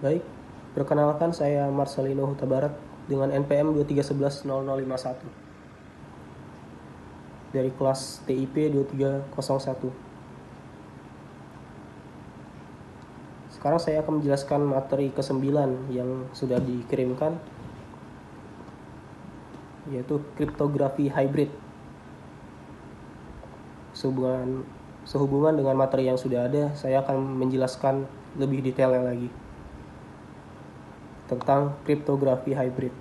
Baik, perkenalkan saya Marcelino Huta Barat dengan NPM 23110051 dari kelas TIP 2301. Sekarang saya akan menjelaskan materi ke-9 yang sudah dikirimkan, yaitu kriptografi hybrid. Sehubungan dengan materi yang sudah ada, saya akan menjelaskan lebih detailnya lagi tentang kriptografi hybrid.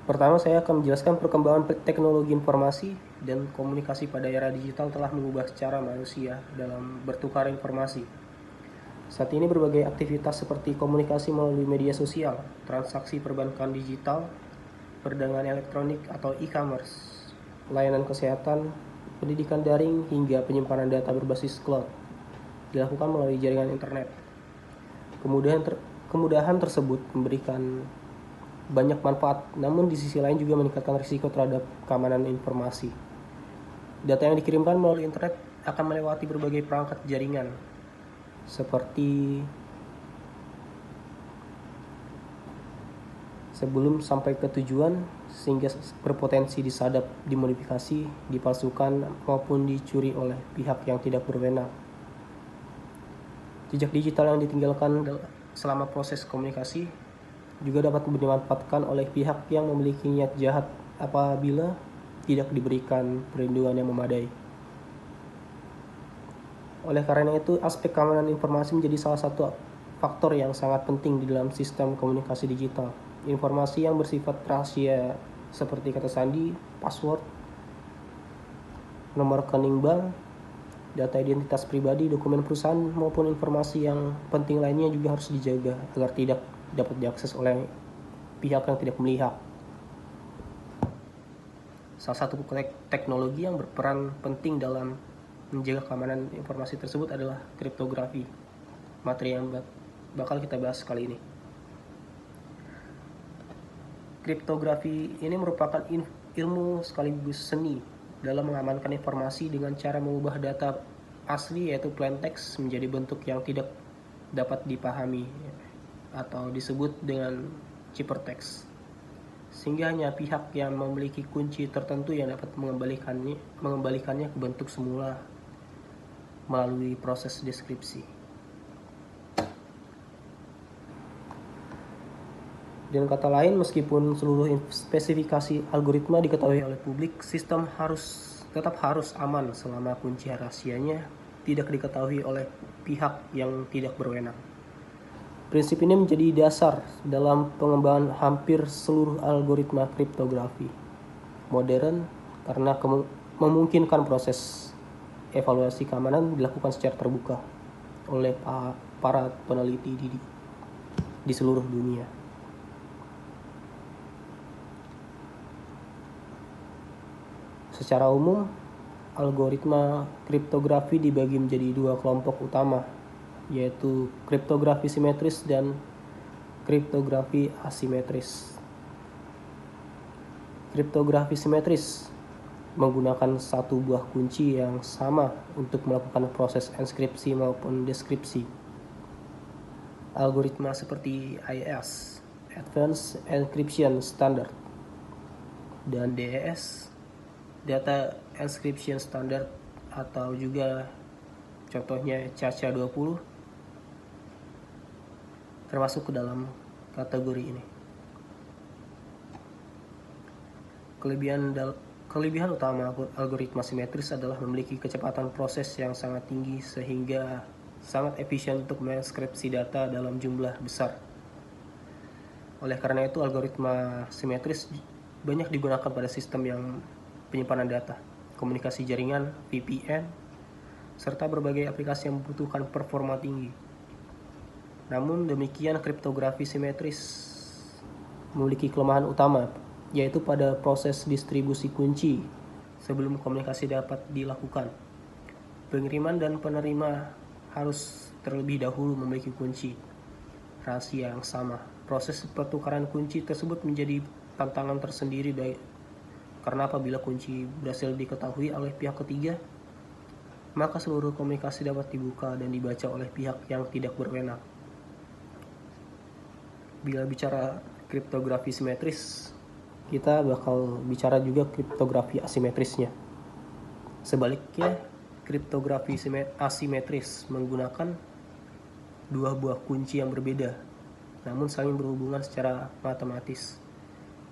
Pertama, saya akan menjelaskan perkembangan teknologi informasi dan komunikasi pada era digital telah mengubah cara manusia dalam bertukar informasi. Saat ini berbagai aktivitas seperti komunikasi melalui media sosial, transaksi perbankan digital, perdagangan elektronik atau e-commerce, layanan kesehatan, pendidikan daring, hingga penyimpanan data berbasis cloud dilakukan melalui jaringan internet. Kemudahan tersebut memberikan banyak manfaat, namun di sisi lain juga meningkatkan risiko terhadap keamanan informasi. Data yang dikirimkan melalui internet akan melewati berbagai perangkat jaringan, seperti sebelum sampai ke tujuan, sehingga berpotensi disadap, dimodifikasi, dipalsukan, maupun dicuri oleh pihak yang tidak berwenang. Jejak digital yang ditinggalkan selama proses komunikasi juga dapat dimanfaatkan oleh pihak yang memiliki niat jahat apabila tidak diberikan perlindungan yang memadai. Oleh karena itu, aspek keamanan informasi menjadi salah satu faktor yang sangat penting di dalam sistem komunikasi digital. Informasi yang bersifat rahasia seperti kata sandi, password, nomor rekening bank, data identitas pribadi, dokumen perusahaan, maupun informasi yang penting lainnya juga harus dijaga agar tidak dapat diakses oleh pihak yang tidak memihak. Salah satu teknologi yang berperan penting dalam menjaga keamanan informasi tersebut adalah kriptografi, materi yang bakal kita bahas kali ini. Kriptografi ini merupakan ilmu sekaligus seni dalam mengamankan informasi dengan cara mengubah data asli yaitu plain text menjadi bentuk yang tidak dapat dipahami atau disebut dengan ciphertext, sehingga hanya pihak yang memiliki kunci tertentu yang dapat mengembalikannya ke bentuk semula melalui proses deskripsi. Dengan kata lain, meskipun seluruh spesifikasi algoritma diketahui oleh publik, sistem tetap harus aman selama kunci rahasianya tidak diketahui oleh pihak yang tidak berwenang. Prinsip ini menjadi dasar dalam pengembangan hampir seluruh algoritma kriptografi modern karena memungkinkan proses evaluasi keamanan dilakukan secara terbuka oleh para peneliti di seluruh dunia. Secara umum, algoritma kriptografi dibagi menjadi dua kelompok utama, yaitu kriptografi simetris dan kriptografi asimetris. Kriptografi simetris menggunakan satu buah kunci yang sama untuk melakukan proses enskripsi maupun deskripsi. Algoritma seperti AES, Advanced Encryption Standard, dan DES, Data Encryption Standard, atau juga contohnya CACA20, termasuk ke dalam kategori ini. Kelebihan utama algoritma simetris adalah memiliki kecepatan proses yang sangat tinggi sehingga sangat efisien untuk menenskripsi data dalam jumlah besar. Oleh karena itu, algoritma simetris banyak digunakan pada sistem yang penyimpanan data, komunikasi jaringan, VPN, serta berbagai aplikasi yang membutuhkan performa tinggi. Namun demikian, kriptografi simetris memiliki kelemahan utama, yaitu pada proses distribusi kunci sebelum komunikasi dapat dilakukan. Pengiriman dan penerima harus terlebih dahulu memiliki kunci rahasia yang sama. Proses pertukaran kunci tersebut menjadi tantangan tersendiri karena apabila kunci berhasil diketahui oleh pihak ketiga, maka seluruh komunikasi dapat dibuka dan dibaca oleh pihak yang tidak berwenang. Bila bicara kriptografi simetris, kita bakal bicara juga kriptografi asimetrisnya. Sebaliknya, kriptografi asimetris menggunakan dua buah kunci yang berbeda, namun saling berhubungan secara matematis,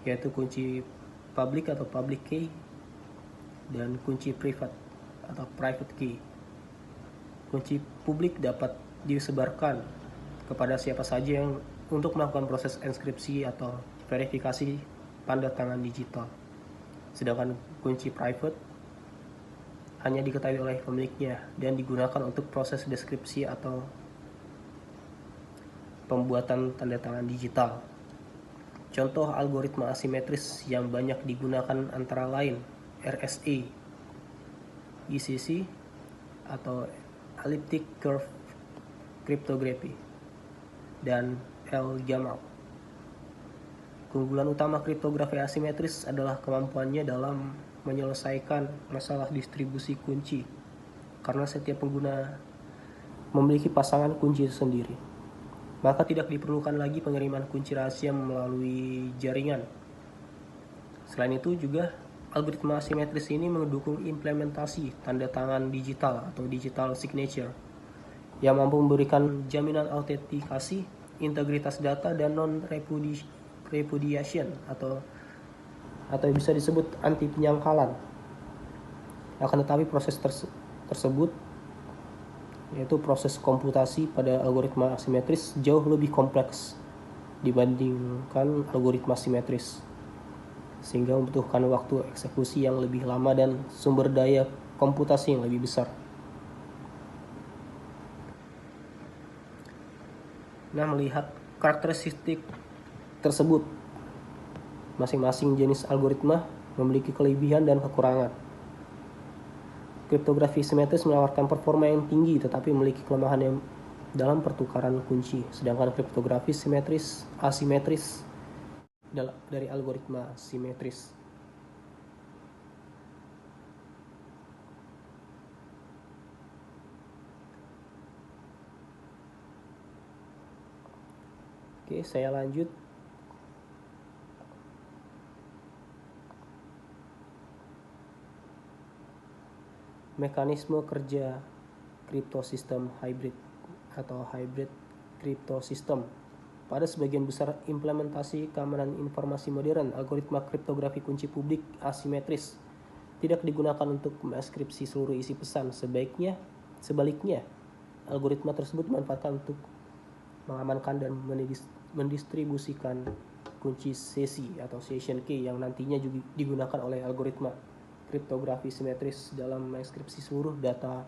yaitu kunci public atau public key dan kunci private atau private key. Kunci publik dapat disebarkan kepada siapa saja yang untuk melakukan proses enskripsi atau verifikasi tanda tangan digital. Sedangkan kunci private hanya diketahui oleh pemiliknya dan digunakan untuk proses deskripsi atau pembuatan tanda tangan digital. Contoh algoritma asimetris yang banyak digunakan antara lain RSA, ECC, atau Elliptic Curve Cryptography, dan L-Gamal. Keunggulan utama kriptografi asimetris adalah kemampuannya dalam menyelesaikan masalah distribusi kunci, karena setiap pengguna memiliki pasangan kunci sendiri. Maka tidak diperlukan lagi pengiriman kunci rahasia melalui jaringan. Selain itu juga algoritma asimetris ini mendukung implementasi tanda tangan digital atau digital signature yang mampu memberikan jaminan autentikasi, integritas data, dan non-repudiation atau bisa disebut anti penyangkalan. Akan tetapi proses tersebut, yaitu proses komputasi pada algoritma asimetris, jauh lebih kompleks dibandingkan algoritma simetris, sehingga membutuhkan waktu eksekusi yang lebih lama dan sumber daya komputasi yang lebih besar. Nah, melihat karakteristik tersebut, masing-masing jenis algoritma memiliki kelebihan dan kekurangan. Kriptografi simetris menawarkan performa yang tinggi tetapi memiliki kelemahan yang dalam pertukaran kunci, sedangkan kriptografi asimetris dari algoritma simetris. Oke, saya lanjut. Mekanisme kerja kriptosistem hybrid atau hybrid kriptosistem. Pada sebagian besar implementasi keamanan informasi modern, algoritma kriptografi kunci publik asimetris tidak digunakan untuk mengeskripsi seluruh isi pesan. Sebaliknya, algoritma tersebut dimanfaatkan untuk mengamankan dan mendistribusikan kunci sesi atau session key yang nantinya juga digunakan oleh algoritma kriptografi simetris dalam mengeskripsi seluruh data.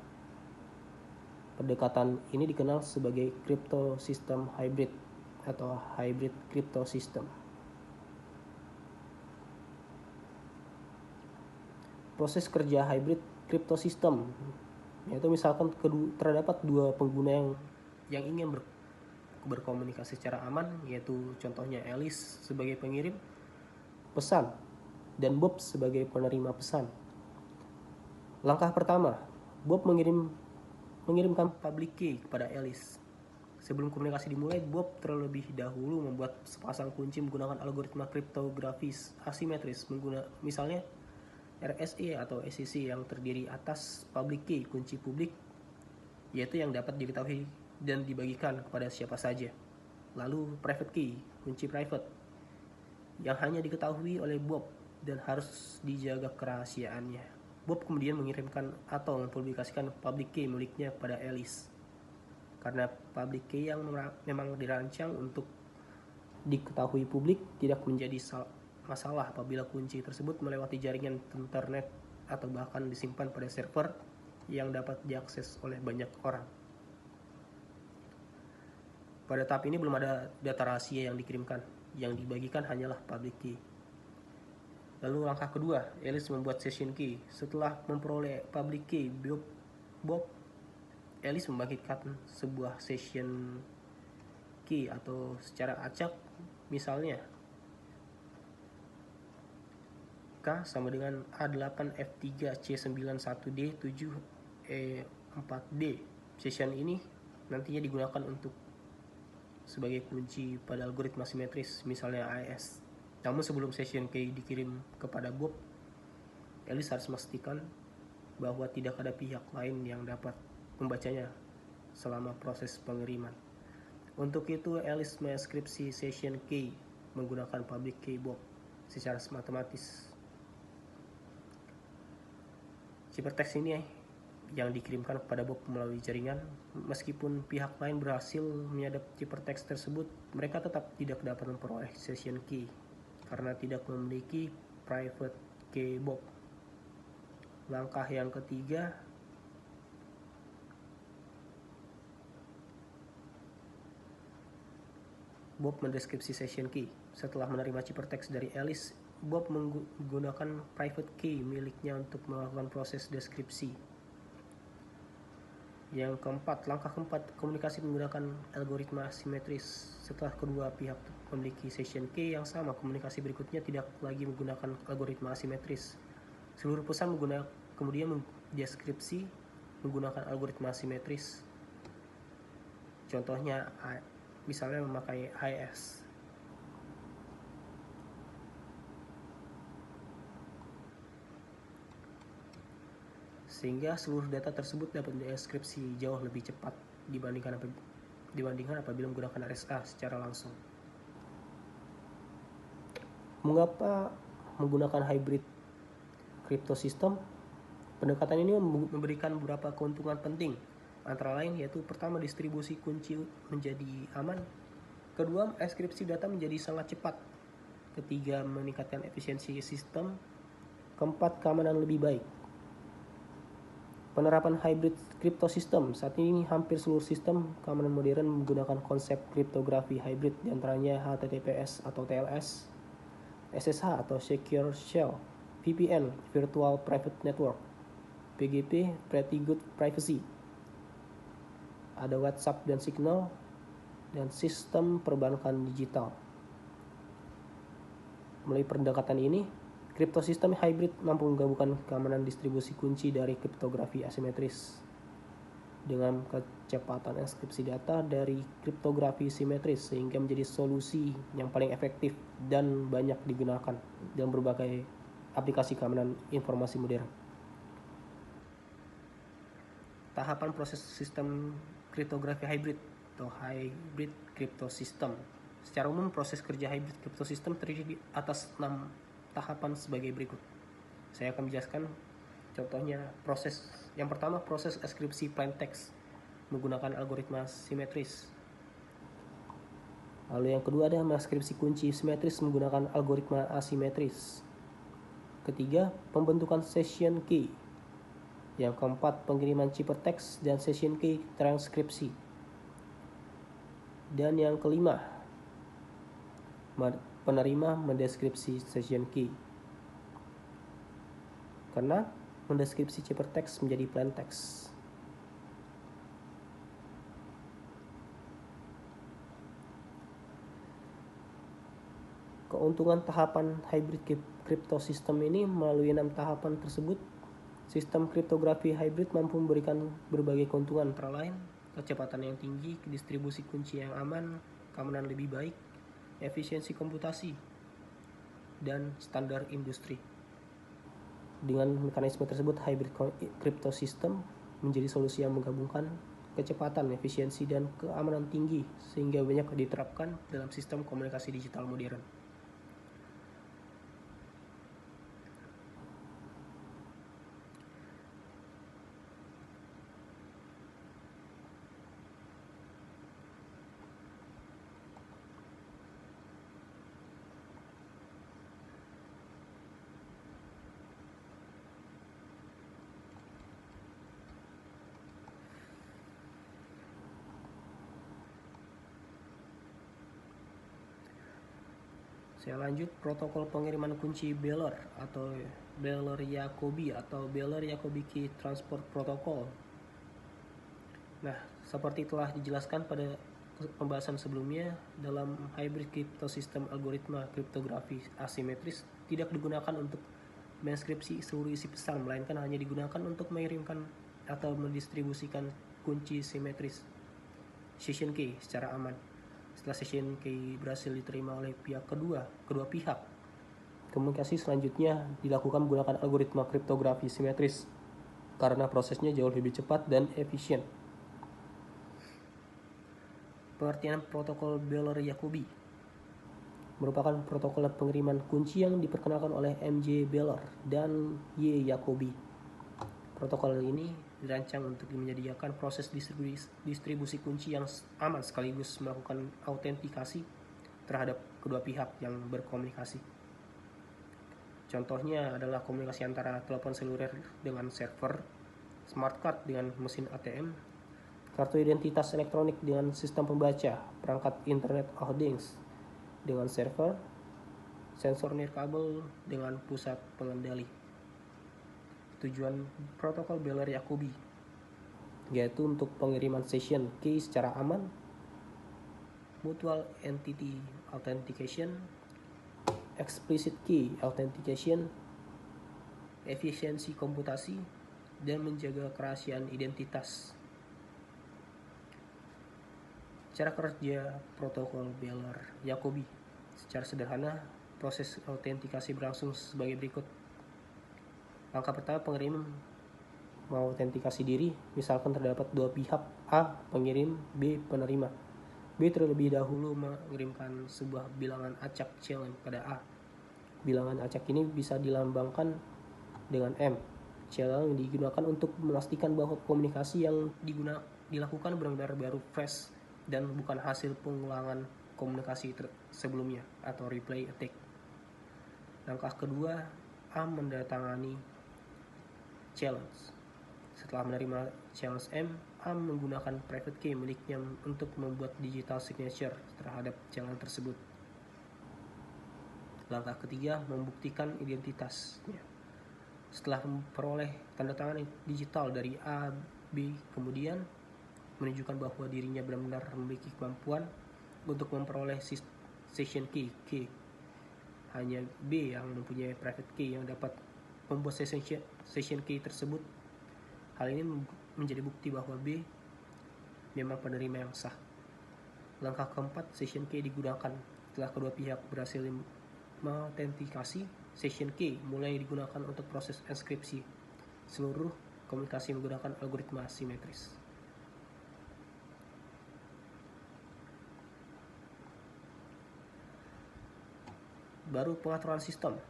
Pendekatan ini dikenal sebagai kriptosistem hybrid atau hybrid kriptosistem. Proses kerja hybrid kriptosistem yaitu misalkan terdapat dua pengguna yang ingin berkomunikasi secara aman, yaitu contohnya Alice sebagai pengirim pesan dan Bob sebagai penerima pesan. Langkah pertama, Bob mengirimkan public key kepada Alice. Sebelum komunikasi dimulai, Bob terlebih dahulu membuat sepasang kunci menggunakan algoritma kriptografi asimetris, misalnya RSA atau ECC yang terdiri atas public key, kunci publik, yaitu yang dapat diketahui dan dibagikan kepada siapa saja. Lalu private key, kunci private, yang hanya diketahui oleh Bob dan harus dijaga kerahasiaannya. Bob kemudian mengirimkan atau mempublikasikan public key miliknya kepada Alice. Karena public key yang memang dirancang untuk diketahui publik, tidak menjadi masalah apabila kunci tersebut melewati jaringan internet atau bahkan disimpan pada server yang dapat diakses oleh banyak orang. Pada tahap ini belum ada data rahasia yang dikirimkan, yang dibagikan hanyalah public key. Lalu langkah kedua, Alice membuat session key. Setelah memperoleh public key, Alice membangkitkan sebuah session key atau secara acak, misalnya K sama dengan A8F3C91D7 E4D. Session ini nantinya digunakan untuk sebagai kunci pada algoritma simetris, misalnya AES. Namun sebelum session key dikirim kepada Bob, Alice harus memastikan bahwa tidak ada pihak lain yang dapat membacanya selama proses pengiriman. Untuk itu, Alice mengeskripsi session key menggunakan public key Bob secara matematis. Ciphertext ini yang dikirimkan kepada Bob melalui jaringan. Meskipun pihak lain berhasil menyadap ciphertext tersebut, mereka tetap tidak dapat memperoleh session key karena tidak memiliki private key Bob. Langkah yang ketiga, Bob mendeskripsi session key. Setelah menerima ciphertext dari Alice, Bob menggunakan private key miliknya untuk melakukan proses deskripsi. Langkah keempat, komunikasi menggunakan algoritma asimetris. Setelah kedua pihak memiliki session key yang sama, komunikasi berikutnya tidak lagi menggunakan algoritma asimetris. Seluruh pesan kemudian mendeskripsi menggunakan algoritma asimetris. Contohnya, misalnya memakai AES. Sehingga seluruh data tersebut dapat dideskripsi jauh lebih cepat dibandingkan apabila menggunakan RSA secara langsung. Mengapa menggunakan hybrid cryptosystem? Pendekatan ini memberikan beberapa keuntungan penting, antara lain yaitu pertama, distribusi kunci menjadi aman. Kedua, enkripsi data menjadi sangat cepat. Ketiga, meningkatkan efisiensi sistem. Keempat, keamanan lebih baik. Penerapan hybrid cryptosystem. Saat ini hampir seluruh sistem keamanan modern menggunakan konsep kriptografi hybrid, diantaranya HTTPS atau TLS, SSH atau Secure Shell, VPN, Virtual Private Network, PGP, Pretty Good Privacy. Ada WhatsApp dan Signal, dan sistem perbankan digital. Melalui pendekatan ini, kriptosistem hybrid mampu menggabungkan keamanan distribusi kunci dari kriptografi asimetris dengan kecepatan enkripsi data dari kriptografi simetris, sehingga menjadi solusi yang paling efektif dan banyak digunakan dalam berbagai aplikasi keamanan informasi modern. Tahapan proses sistem kriptografi hybrid atau hybrid cryptosystem. Secara umum, proses kerja hybrid cryptosystem terdiri atas 6 tahapan sebagai berikut. Saya akan menjelaskan contohnya. Yang pertama, proses enkripsi plain text menggunakan algoritma simetris. Lalu yang kedua ada mengeskripsi kunci simetris menggunakan algoritma asimetris. Ketiga, pembentukan session key. Yang keempat, pengiriman ciphertext dan session key transkripsi. Dan yang kelima, penerima mendeskripsi session key. Karena mendeskripsi ciphertext menjadi plain text. Keuntungan tahapan hybrid cryptosystem ini, melalui 6 tahapan tersebut, sistem kriptografi hybrid mampu memberikan berbagai keuntungan, antara lain kecepatan yang tinggi, distribusi kunci yang aman, keamanan lebih baik, efisiensi komputasi, dan standar industri. Dengan mekanisme tersebut, hybrid cryptosystem menjadi solusi yang menggabungkan kecepatan, efisiensi, dan keamanan tinggi, sehingga banyak diterapkan dalam sistem komunikasi digital modern. Saya lanjut, protokol pengiriman kunci Beller atau Beller-Jacobi atau Beller-Jacobi Key Transport Protocol. Nah, seperti telah dijelaskan pada pembahasan sebelumnya, dalam hybrid cryptosystem algoritma kriptografi asimetris tidak digunakan untuk mengeskripsi seluruh isi pesan, melainkan hanya digunakan untuk mengirimkan atau mendistribusikan kunci simetris session key secara aman. Setelah session key berhasil diterima oleh kedua pihak, komunikasi selanjutnya dilakukan menggunakan algoritma kriptografi simetris karena prosesnya jauh lebih cepat dan efisien. Pengertian protokol Beller-Jacobi merupakan protokol pengiriman kunci yang diperkenalkan oleh M.J. Beller dan Y. Jacobi. Protokol ini dirancang untuk menyediakan proses distribusi kunci yang aman sekaligus melakukan autentikasi terhadap kedua pihak yang berkomunikasi. Contohnya adalah komunikasi antara telepon seluler dengan server, smart card dengan mesin ATM, kartu identitas elektronik dengan sistem pembaca, perangkat Internet of Things dengan server, sensor nirkabel dengan pusat pengendali. Tujuan protokol Beller-Jacobi yaitu untuk pengiriman session key secara aman, mutual entity authentication, explicit key authentication, efisiensi komputasi, dan menjaga kerahasiaan identitas. Cara kerja protokol Beller-Jacobi secara sederhana, proses autentikasi berlangsung sebagai berikut. Langkah pertama, pengirim mengautentikasi diri, misalkan terdapat dua pihak, A. pengirim, B. penerima. B. terlebih dahulu mengirimkan sebuah bilangan acak challenge pada A. Bilangan acak ini bisa dilambangkan dengan M. Challenge yang digunakan untuk memastikan bahwa komunikasi yang dilakukan benar-benar baru, fresh, dan bukan hasil pengulangan komunikasi sebelumnya atau replay attack. Langkah kedua, A mendatangani challenge. Setelah menerima challenge M, A menggunakan private key miliknya untuk membuat digital signature terhadap challenge tersebut. Langkah ketiga, membuktikan identitasnya. Setelah memperoleh tanda tangan digital dari A, B, kemudian menunjukkan bahwa dirinya benar-benar memiliki kemampuan untuk memperoleh session key. Hanya B yang mempunyai private key yang dapat membuat session key tersebut. Hal ini menjadi bukti bahwa B memang penerima yang sah. Langkah keempat, session key digunakan. Setelah kedua pihak berhasil mengautentikasi, session key mulai digunakan untuk proses enskripsi. Seluruh komunikasi menggunakan algoritma simetris. Baru pengaturan sistem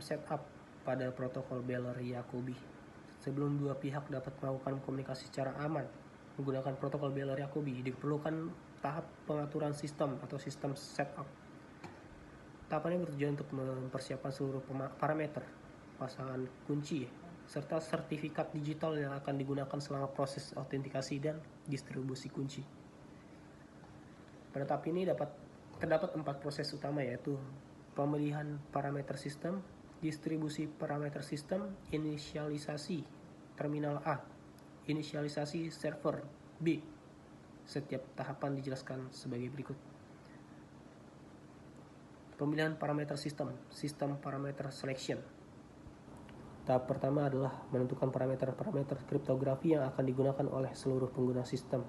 setup pada protokol Beller-Jacobi. Sebelum dua pihak dapat melakukan komunikasi secara aman menggunakan protokol Beller-Jacobi, diperlukan tahap pengaturan sistem atau sistem setup. Tahapan ini bertujuan untuk mempersiapkan seluruh parameter, pasangan kunci, serta sertifikat digital yang akan digunakan selama proses autentikasi dan distribusi kunci. Pada tahap ini terdapat 4 proses utama, yaitu pemilihan parameter sistem, distribusi parameter sistem, inisialisasi terminal A, inisialisasi server B. Setiap tahapan dijelaskan sebagai berikut. Pemilihan parameter sistem parameter selection. Tahap pertama adalah menentukan parameter-parameter kriptografi yang akan digunakan oleh seluruh pengguna sistem.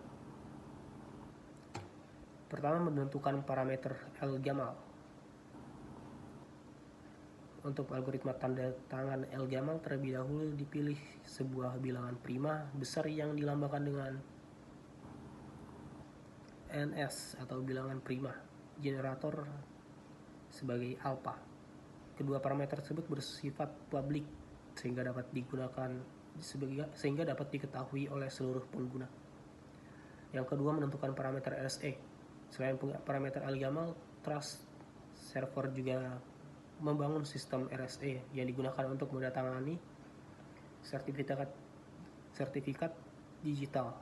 Pertama, menentukan parameter L-Gamal. Untuk algoritma tanda tangan L-Gamal, terlebih dahulu dipilih sebuah bilangan prima besar yang dilambangkan dengan NS atau bilangan prima generator sebagai alpha. Kedua parameter tersebut bersifat publik sehingga dapat diketahui oleh seluruh pengguna. Yang kedua, menentukan parameter RSA. Selain parameter L-Gamal, Trust Server juga membangun sistem RSA yang digunakan untuk mendatangani sertifikat digital.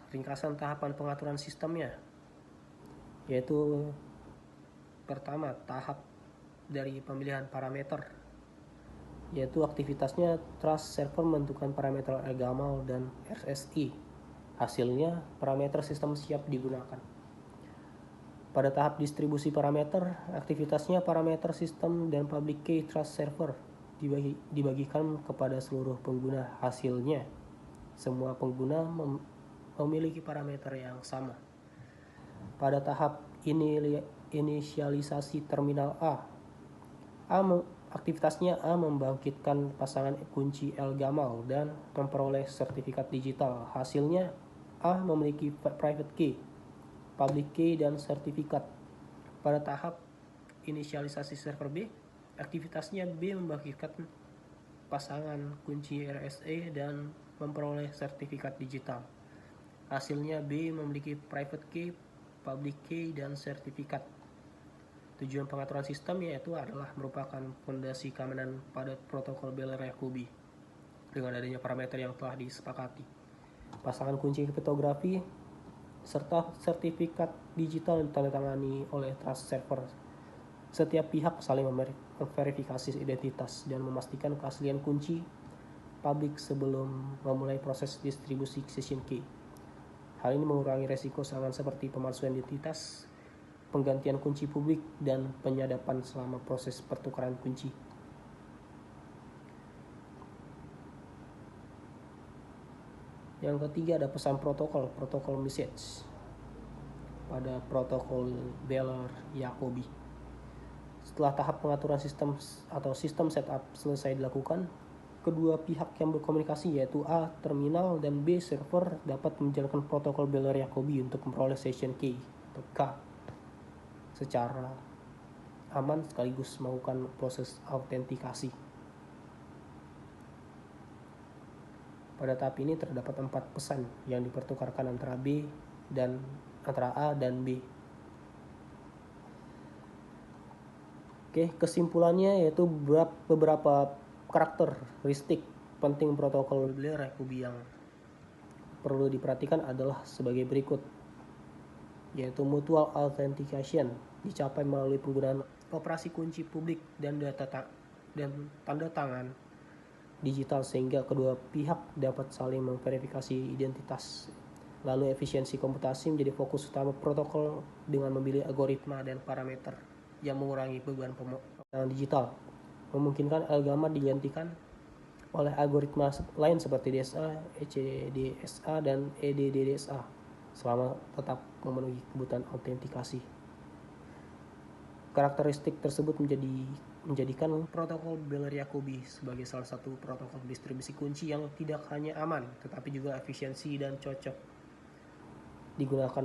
Ringkasan tahapan pengaturan sistemnya, yaitu pertama, tahap dari pemilihan parameter. yaitu aktivitasnya trust server menentukan parameter LGAML dan RSI. Hasilnya, parameter sistem siap digunakan. Pada tahap distribusi parameter, aktivitasnya parameter sistem dan public key trust server dibagikan kepada seluruh pengguna. Hasilnya, semua pengguna memiliki parameter yang sama. Pada tahap inisialisasi terminal aktivitasnya A membangkitkan pasangan kunci LGAML dan memperoleh sertifikat digital. Hasilnya, A memiliki private key, public key, dan sertifikat. Pada tahap inisialisasi server B, aktivitasnya B membangkitkan pasangan kunci RSA dan memperoleh sertifikat digital. Hasilnya B memiliki private key, public key, dan sertifikat. Tujuan pengaturan sistem yaitu adalah merupakan fondasi keamanan pada protokol Bell Yakubi dengan adanya parameter yang telah disepakati. Pasangan kunci kriptografi serta sertifikat digital yang ditandatangani oleh trust server. Setiap pihak saling memverifikasi identitas dan memastikan keaslian kunci publik sebelum memulai proses distribusi session key. Hal ini mengurangi resiko serangan seperti pemalsuan identitas, penggantian kunci publik, dan penyadapan selama proses pertukaran kunci. Yang ketiga ada pesan protokol message pada protokol Bell Yakubi. Setelah tahap pengaturan sistem atau sistem setup selesai dilakukan, kedua pihak yang berkomunikasi yaitu A terminal dan B server dapat menjalankan protokol Bell Yakubi untuk memperoleh session key atau K secara aman sekaligus melakukan proses autentikasi. Pada tahap ini terdapat 4 pesan yang dipertukarkan antara A dan B. Oke, kesimpulannya yaitu beberapa karakteristik penting protokol Bell Yakubi yang perlu diperhatikan adalah sebagai berikut, yaitu mutual authentication dicapai melalui penggunaan operasi kunci publik dan tanda tangan digital sehingga kedua pihak dapat saling memverifikasi identitas. Lalu efisiensi komputasi menjadi fokus utama protokol dengan memilih algoritma dan parameter yang mengurangi beban pemrograman digital, memungkinkan LGAML digantikan oleh algoritma lain seperti DSA, ECDSA, dan EDDSA selama tetap memenuhi kebutuhan autentikasi. Karakteristik tersebut menjadikan protokol Bell Yakubi sebagai salah satu protokol distribusi kunci yang tidak hanya aman, tetapi juga efisiensi dan cocok digunakan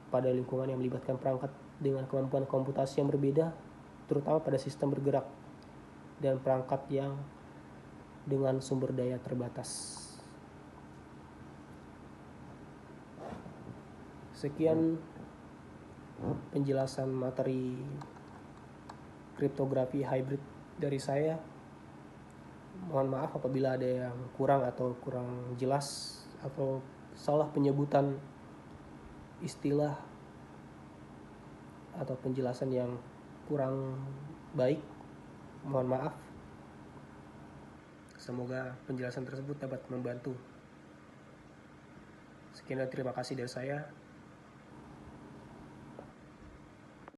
pada lingkungan yang melibatkan perangkat dengan kemampuan komputasi yang berbeda, terutama pada sistem bergerak dan perangkat yang dengan sumber daya terbatas. Sekian penjelasan materi kriptografi hybrid dari saya. Mohon maaf apabila ada yang kurang jelas atau salah penyebutan istilah atau penjelasan yang kurang baik. Mohon maaf. Semoga penjelasan tersebut dapat membantu. Sekian dan terima kasih dari saya.